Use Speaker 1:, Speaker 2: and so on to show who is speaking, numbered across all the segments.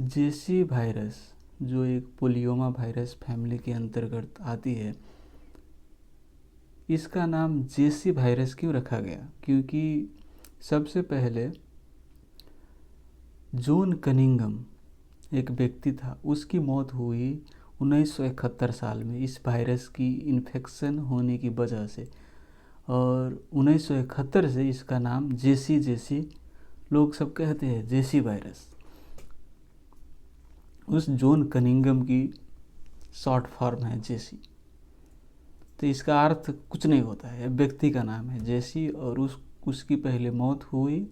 Speaker 1: जेसी virus जो एक पोलियोमा virus family के अंतर्गत आती है, इसका नाम जेसी वायरस क्यों रखा गया? क्योंकि सबसे पहले जॉन कनिंघम एक व्यक्ति था, उसकी मौत हुई 1971 साल में इस वायरस की इन्फेक्शन होने की वजह से। और 1971 से इसका नाम जेसी जेसी लोग सब कहते हैं, जेसी वायरस उस जॉन कनिंघम की शॉर्ट फॉर्म है जेसी। तो इसका अर्थ कुछ नहीं होता है, व्यक्ति का नाम है जेसी और उसकी पहले मौत हुई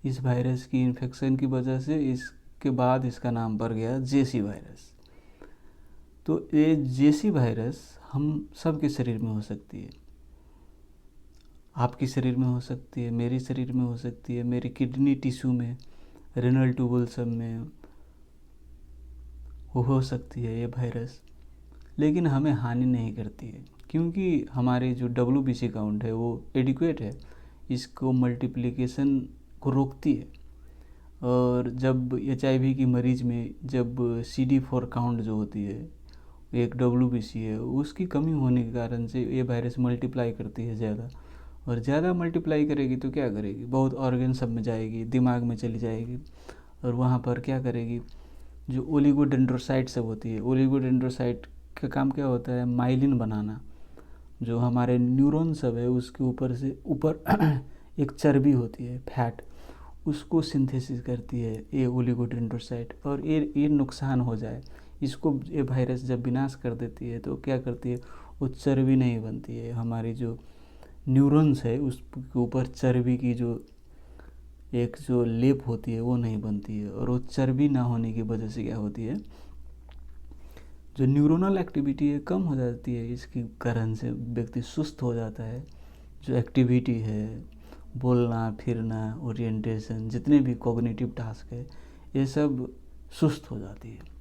Speaker 1: इस वायरस की इन्फेक्शन की वजह से। इसके बाद इसका नाम पड़ गया जेसी वायरस। तो ये जेसी वायरस हम सब के शरीर में हो सकती है, आपके शरीर में हो सकती है, मेरे शरीर में हो सकती है, मेरी किडनी टिश्यू में, रेनल ट्यूबल सब में वो हो सकती है ये वायरस। लेकिन हमें हानि नहीं करती है, क्योंकि हमारी जो WBC काउंट है वो एडिक्वेट है, इसको मल्टीप्लिकेशन को रोकती है। और जब HIV की मरीज में जब CD4 काउंट जो होती है, एक WBC है, उसकी कमी होने के कारण से ये वायरस मल्टीप्लाई करती है ज़्यादा। और ज़्यादा मल्टीप्लाई करेगी तो क्या करेगी, बहुत ऑर्गन सब में जाएगी, दिमाग में चली जाएगी और वहाँ पर क्या करेगी, जो ओलिगोडेंड्रोसाइट सब होती है, ओलिगोडेंड्रोसाइट का काम क्या होता है, माइलिन बनाना। जो हमारे न्यूरॉन सब है उसके ऊपर से ऊपर एक चर्बी होती है, फैट, उसको सिंथेसिस करती है ये ओलिगोडेंड्रोसाइट। और ये नुकसान हो जाए, इसको ये वायरस जब विनाश कर देती है तो क्या करती है, वो चर्बी नहीं बनती है, हमारी जो न्यूरॉन्स है उसके ऊपर चर्बी की जो एक जो लेप होती है वो नहीं बनती है। और वो चर्बी ना होने की वजह से क्या होती है, जो न्यूरोनल एक्टिविटी है कम हो जाती है, इसके कारण से व्यक्ति सुस्त हो जाता है। जो एक्टिविटी है, बोलना फिरना, ओरिएंटेशन, जितने भी कॉग्निटिव टास्क है, ये सब सुस्त हो जाती है,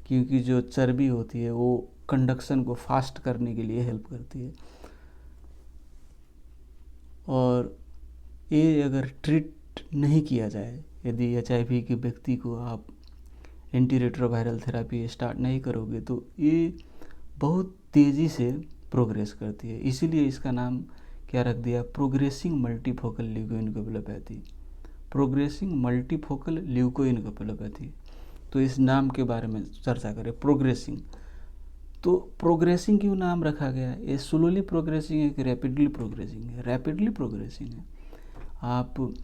Speaker 1: क्योंकि जो चर्बी होती है वो कंडक्शन को फास्ट करने के लिए हेल्प करती है। और ये अगर ट्रीट नहीं किया जाए, यदि HIV के व्यक्ति को आप एंटी रेट्रोवायरल थेरेपी स्टार्ट नहीं करोगे तो ये बहुत तेज़ी से प्रोग्रेस करती है। इसीलिए इसका नाम क्या रख दिया, प्रोग्रेसिंग मल्टीफोकल ल्यूकोइनकेफेलोपैथी, प्रोग्रेसिंग मल्टीफोकल ल्यूकोइनकेफेलोपैथी। तो इस नाम के बारे में चर्चा करें, प्रोग्रेसिंग। तो प्रोग्रेसिंग क्यों नाम रखा गया, ये स्लोली प्रोग्रेसिंग है कि रैपिडली प्रोग्रेसिंग है? रैपिडली प्रोग्रेसिंग है। आप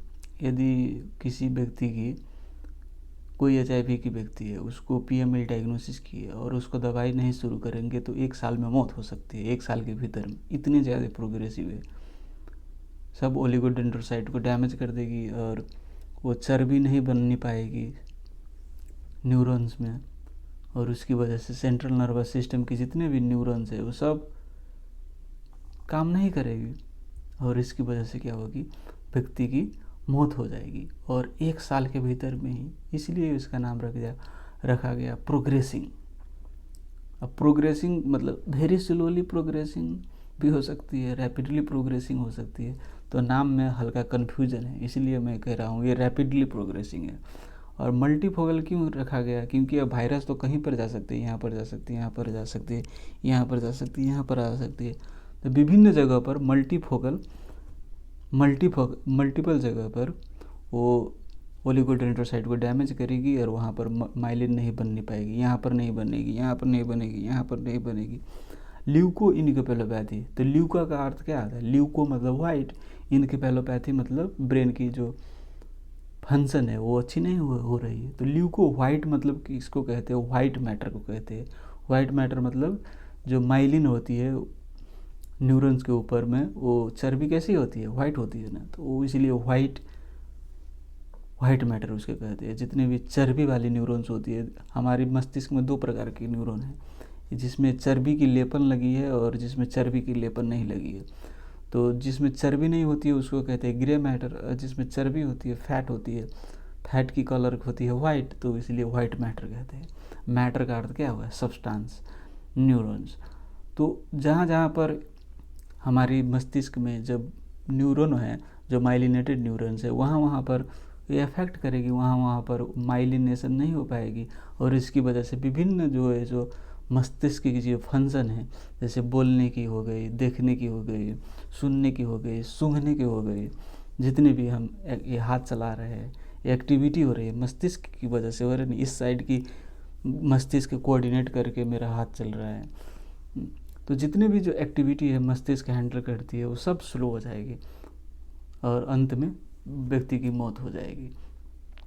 Speaker 1: यदि किसी व्यक्ति की, कोई HIV की व्यक्ति है, उसको PML डायग्नोसिस की है और उसको दवाई नहीं शुरू करेंगे तो 1 साल में मौत हो सकती है, 1 साल के भीतर में, इतनी ज़्यादा प्रोग्रेसिव है। सब ओलिगोडेंड्रोसाइट को डैमेज कर देगी और वो चर्बी नहीं बननी पाएगी न्यूरॉन्स में, और उसकी वजह से सेंट्रल नर्वस सिस्टम की जितने भी न्यूरॉन्स है वो सब काम नहीं करेगी और इसकी वजह से क्या होगी, व्यक्ति की मौत हो जाएगी और 1 साल के भीतर में ही। इसलिए इसका नाम रखा गया प्रोग्रेसिंग। अब प्रोग्रेसिंग मतलब वेरी स्लोली प्रोग्रेसिंग भी हो सकती है, रैपिडली प्रोग्रेसिंग हो सकती है। तो नाम में हल्का कन्फ्यूजन है, इसलिए मैं कह रहा हूँ ये रैपिडली प्रोग्रेसिंग है। और मल्टीफोकल क्यों रखा गया, क्योंकि अब वायरस तो कहीं पर जा सकती है, यहाँ पर जा सकती है, यहाँ पर जा सकती है, यहाँ पर जा सकती है, यहाँ पर आ सकती है। तो विभिन्न जगह पर मल्टीपल जगह पर वो ओलिगोडेंड्रोसाइट को डैमेज करेगी और वहाँ पर माइलिन नहीं बननी पाएगी, यहाँ पर नहीं बनेगी, यहाँ पर नहीं बनेगी, यहाँ पर नहीं बनेगी। ल्यूको इनकेफेलोपैथी, तो ल्यूका का अर्थ क्या आता है, ल्यूको मतलब वाइट, इनकेफेलोपैथी मतलब ब्रेन की जो फंक्शन है वो अच्छी नहीं हो रही है। तो ल्यूको वाइट मतलब कि इसको कहते हैं, वाइट मैटर को कहते हैं। वाइट मैटर मतलब जो माइलिन होती है न्यूरॉन्स के ऊपर में, वो चर्बी कैसी होती है, वाइट होती है ना, तो वो इसीलिए वाइट मैटर उसके कहते हैं। जितने भी चर्बी वाली न्यूरॉन्स होती है, हमारी मस्तिष्क में 2 प्रकार की न्यूरॉन है, जिसमें चर्बी की लेपन लगी है और जिसमें चर्बी की लेपन नहीं लगी है। तो जिसमें चर्बी नहीं होती है उसको कहते हैं ग्रे मैटर, और जिसमें चर्बी होती है, फैट होती है, फैट की कलर होती है वाइट, तो इसलिए वाइट मैटर कहते हैं। मैटर का अर्थ क्या हुआ, सब्सटेंस, न्यूरॉन्स। तो जहाँ जहाँ पर हमारी मस्तिष्क में जब न्यूरॉन है, जो माइलिनेटेड न्यूरॉन्स है, वहाँ वहाँ पर ये अफेक्ट करेगी, वहाँ पर माइलिनेशन नहीं हो पाएगी, और इसकी वजह से विभिन्न जो मस्तिष्क की जो फंक्शन है, जैसे बोलने की हो गई, देखने की हो गई, सुनने की हो गई, सूंघने की हो गई, जितने भी हम ये हाथ चला रहे हैं, एक्टिविटी हो रही है मस्तिष्क की वजह से हो रही है। इस साइड की मस्तिष्क कोऑर्डिनेट करके मेरा हाथ चल रहा है, तो जितने भी जो एक्टिविटी है मस्तिष्क हैंडल करती है वो सब स्लो हो जाएगी और अंत में व्यक्ति की मौत हो जाएगी।